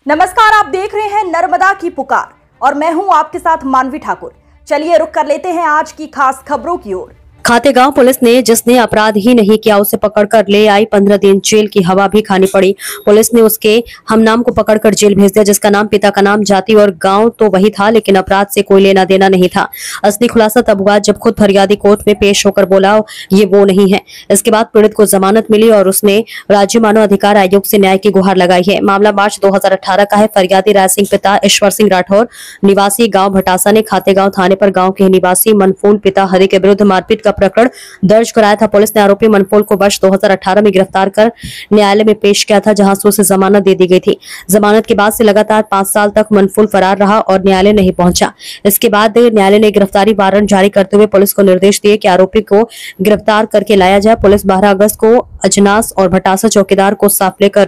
नमस्कार, आप देख रहे हैं नर्मदा की पुकार और मैं हूं आपके साथ मानवी ठाकुर। चलिए रुक कर लेते हैं आज की खास खबरों की ओर। खातेगांव पुलिस ने जिसने अपराध ही नहीं किया उसे पकड़कर ले आई, 15 दिन जेल की हवा भी खानी पड़ी। पुलिस ने उसके हमनाम को पकड़कर जेल भेज दिया, जिसका नाम, पिता का नाम, जाति और गांव तो वही था, लेकिन अपराध से कोई लेना देना नहीं था। असली खुलासा तब हुआ जब खुद फरियादी कोर्ट में पेश होकर बोला ये वो नहीं है। इसके बाद पीड़ित को जमानत मिली और उसने राज्य मानव अधिकार आयोग से न्याय की गुहार लगाई है। मामला मार्च 2018 का है। फरियादी राय सिंह पिता ईश्वर सिंह राठौर निवासी गांव भटासा ने खातेगांव थाने पर गांव के निवासी मनफूल पिता हरि के विरुद्ध मारपीट का प्रकरण दर्ज कराया था। पुलिस ने आरोपी मनफूल को वर्ष 2018 में गिरफ्तार कर न्यायालय में पेश किया था, जहां से उसे जमानत दे दी गई थी। जमानत के बाद से लगातार 5 साल तक मनफूल फरार रहा और न्यायालय नहीं पहुंचा। इसके बाद न्यायालय ने गिरफ्तारी वारंट जारी करते हुए पुलिस को निर्देश दिए कि आरोपी को गिरफ्तार करके लाया जाए। पुलिस 12 अगस्त को अजनास और भटासा चौकीदार को साथ लेकर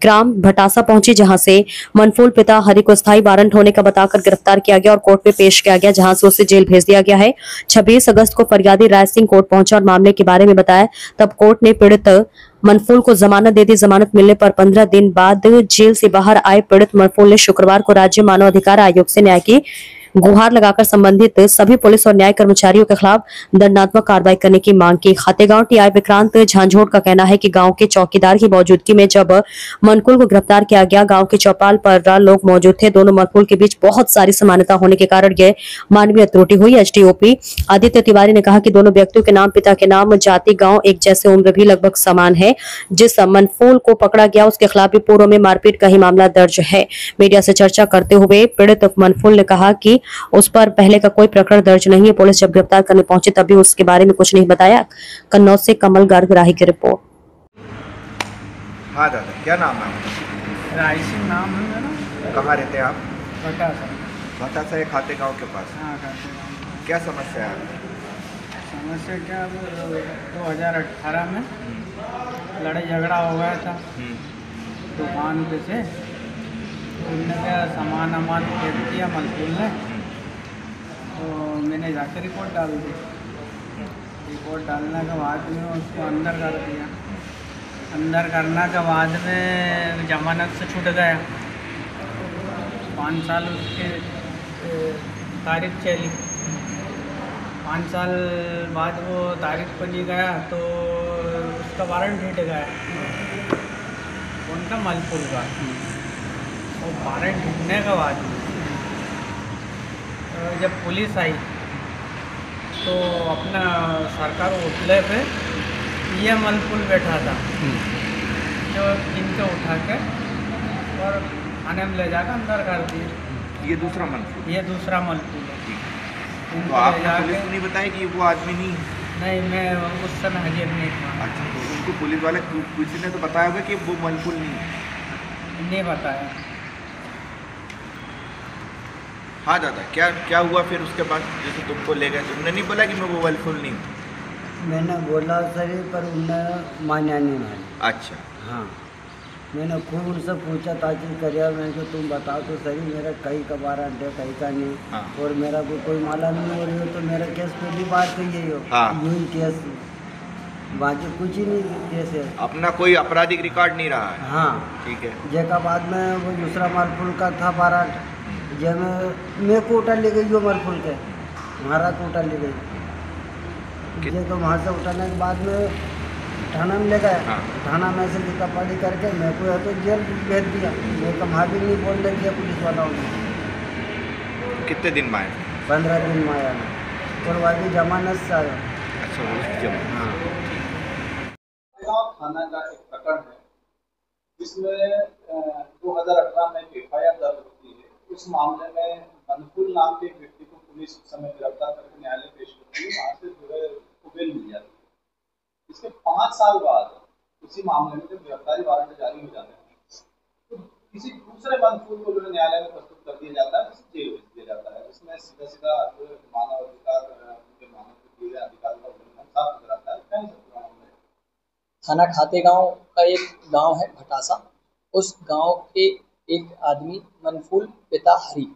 ग्राम भटासा पहुंची, जहां से मनफूल पिता हरि को स्थायी वारंट होने का बताकर गिरफ्तार किया गया और कोर्ट में पेश किया गया, जहां से उसे जेल भेज दिया गया है। 26 अगस्त को फरियादी राय सिंह कोर्ट पहुंचा और मामले के बारे में बताया। तब कोर्ट ने पीड़ित मनफूल को जमानत दे दी। जमानत मिलने पर 15 दिन बाद जेल से बाहर आए पीड़ित मनफूल ने शुक्रवार को राज्य मानव अधिकार आयोग से न्याय की गुहार लगाकर संबंधित सभी पुलिस और न्याय कर्मचारियों के खिलाफ दंडात्मक कार्रवाई करने की मांग की। खातेगांव टीआई विक्रांत झांझोड़ का कहना है कि गांव के चौकीदार की मौजूदगी में जब मनफूल को गिरफ्तार किया गया, गांव के चौपाल पर लोग मौजूद थे। दोनों मनफूल के बीच बहुत सारी समानता होने के कारण यह मानवीय त्रुटि हुई। एसडीओपी आदित्य तिवारी ने कहा कि दोनों व्यक्तियों के नाम, पिता के नाम, जाति, गाँव एक जैसे, उम्र भी लगभग समान है। जिस मनफूल को पकड़ा गया उसके खिलाफ भी पूर्व में मारपीट का ही मामला दर्ज है। मीडिया से चर्चा करते हुए पीड़ित मनफूल ने कहा कि उस पर पहले का कोई प्रकरण दर्ज नहीं है। पुलिस जब गिरफ्तार करने पहुंची तब भी उसके बारे में कुछ नहीं बताया। कन्नौज से कमल गर्ग राही की रिपोर्ट। हाँ दादा, क्या नाम है? राय सिंह नाम है मेरा। कहाँ रहते हैं आप? भटासा। भटासा है, खातेगांव के पास। हाँ, खातेगांव। क्या समस्या है? समस्या क्या, 2018 में लड़ाई झगड़ा हो गया था दुकान पे से। उनने क्या सामान फेंक दिया मनफूल ने, तो मैंने जाकर रिपोर्ट डाल दी। रिपोर्ट डालने के बाद में उसको अंदर कर दिया। अंदर करने के बाद में जमानत से छूट गया। 5 साल उसके तारीख चली। 5 साल बाद वो तारीख पर नहीं गया तो उसका वारंट हिट गया। उनका मनफूल का वो वारंट हिटने के बाद जब पुलिस आई तो अपना सरकार होटले पे ये मनफूल बैठा था, जो इनके उठा के और थाने में ले जाकर अंदर कर दिए। ये दूसरा मनफूल? ये दूसरा मनफूल है। तो आपने पुलिस को नहीं बताया कि वो आदमी नहीं? नहीं, मैं उस समय हाजिर नहीं था। अच्छा, तो उनको पुलिस वाले किसी ने तो बताया होगा कि वो मनफूल नहीं बताया। हाँ दादा, क्या हुआ फिर उसके बाद? जैसे तुमको ले गए, तुमने नहीं बोला कि मैं वो मनफूल नहीं हूँ? मैंने बोला सर, पर उन्हें माना नहीं माना। अच्छा। हाँ, मैंने खूब उनसे पूछा ताकि करिया, मैंने कहा तुम बताओ तो सही, मेरा कहीं का वारंट है, कहीं का नहीं। हाँ। और मेरा कोई माला नहीं हो रही हो तो मेरा केस पहली बार तो यही हो। हाँ। यूँ केस, बाकी कुछ ही नहीं केस है। अपना कोई आपराधिक रिकॉर्ड नहीं रहा है? हाँ, ठीक है। जैका बाद में वो दूसरा मनफूल का था वारंट, जब मैं को उठा ले गई वो मनफूल के, हमारा को उठा ले गई। जैसे वहाँ से उठाने के बाद में थाना में ले गए। हाँ। थाना में से लिखा पढ़ी करके मेरे को तो जेल भेज दिया। मैं तो वहाँ भी नहीं बोलने दिया पुलिस वालों ने। कितने दिन में आए? 15 दिन में आया और वहाँ भी जमानत से आया। अच्छा, हाँ। थाना का एक प्रकरण है जिसमें 2018 में एफआईआर दर्ज होती है। उस मामले में मनफूल नाम के व्यक्ति को पुलिस उस समय गिरफ्तार करके न्यायालय पेश करती है। वहाँ से जो है उसको बेल मिल जाती है। इसके 5 साल बाद उसी मामले में जब गिरफ्तारी वारंट जारी हो जाते हैं तो किसी दूसरे मनफूल को जो है न्यायालय में प्रस्तुत कर दिया जाता है, उसे जेल भेज दिया जाता है। इसमें सीधा जो है मानव अधिकार, उनके मानव के दिए अधिकारों का उल्लंघन साफ नजर आता है। क्या है थाना खातेगांव का एक गांव है भटासा। उस गांव के एक आदमी मनफूल पिता हरि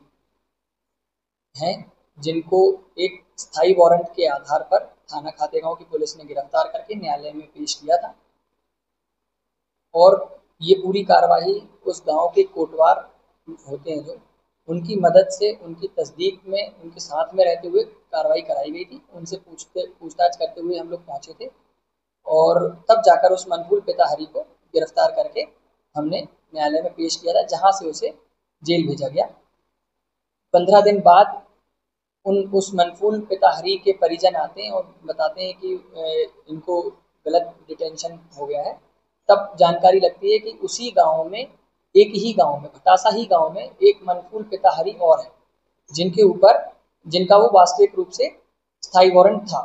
हैं, जिनको एक स्थायी वारंट के आधार पर थाना खातेगांव की पुलिस ने गिरफ्तार करके न्यायालय में पेश किया था। और ये पूरी कार्रवाई उस गांव के कोटवार होते हैं जो, उनकी मदद से, उनकी तस्दीक में, उनके साथ में रहते हुए कार्रवाई कराई गई थी। उनसे पूछताछ करते हुए हम लोग पहुँचे थे और तब जाकर उस मनफूल पिता हरी को गिरफ्तार करके हमने न्यायालय में पेश किया था, जहाँ से उसे जेल भेजा गया। 15 दिन बाद उस मनफूल पिता हरी के परिजन आते हैं और बताते हैं कि इनको गलत डिटेंशन हो गया है। तब जानकारी लगती है कि उसी गांव में, एक ही गांव में, भटासा ही गांव में एक मनफूल पिता हरी और है, जिनका वो वास्तविक रूप से स्थायी वारंट था।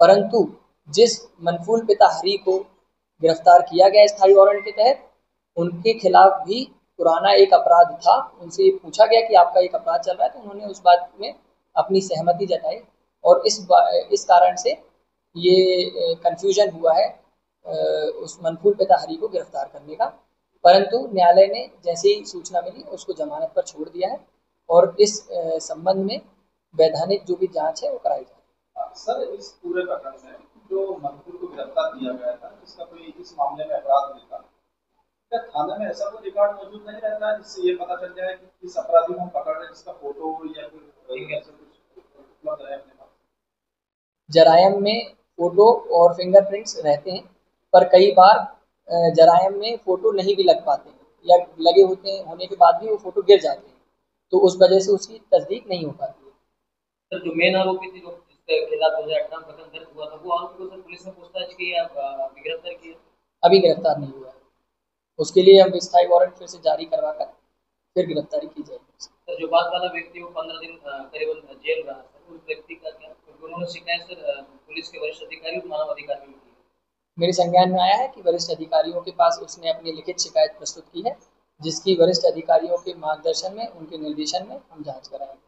परंतु जिस मनफूल पिता हरी को गिरफ्तार किया गया स्थायी वारंट के तहत, उनके खिलाफ भी पुराना एक अपराध था। उनसे पूछा गया कि आपका एक अपराध चल रहा है, तो उन्होंने उस बात में अपनी सहमति जताई और इस कारण से ये कन्फ्यूजन हुआ है उस मनफूल पिता हरी को गिरफ्तार करने का। परंतु न्यायालय ने जैसे ही सूचना मिली उसको जमानत पर छोड़ दिया है और इस संबंध में वैधानिक जो भी जांच है वो कराई जाए। सर, इस पूरे प्रकरण में जो मनफूल को गिरफ्तार किया गया था, जिसका कोई इस मामले में अपराध नहीं था, क्या थाने में ऐसा कोई रिकॉर्ड मौजूद नहीं रहता है जिससे ये पता चल जाए कि किस अपराधी को हम पकड़ रहे हैं, जिसका फोटो या फिर उपलब्ध है अपने पास? जरायम में फोटो और फिंगरप्रिंट्स रहते हैं, पर कई बार जरायम में फोटो नहीं भी लग पाते या लगे होते हैं, होने के बाद भी वो फोटो गिर जाते हैं, तो उस वजह से उसकी तस्दीक नहीं हो पाती है। सर, जो मेन आरोपी थी, जो जिसके खिलाफ 2018 में प्रकरण दर्ज हुआ था, वो आरोपी को सर पुलिस ने पूछताछ की या गिरफ्तार किया? अभी गिरफ्तार नहीं हुआ है, उसके लिए हम स्थायी वारंट फिर से जारी करवाकर फिर गिरफ्तारी की जाएगी। सर, जो बात वाला व्यक्ति वो 15 दिन करीबन जेल रहा, सर उस व्यक्ति का क्या, क्योंकि उन्होंने शिकायत सर पुलिस के वरिष्ठ अधिकारी और मानव अधिकारियों की है। मेरे संज्ञान में आया है कि वरिष्ठ अधिकारियों के पास उसने अपनी लिखित शिकायत प्रस्तुत की है, जिसकी वरिष्ठ अधिकारियों के मार्गदर्शन में, उनके निर्देशन में हम जांच कराएंगे।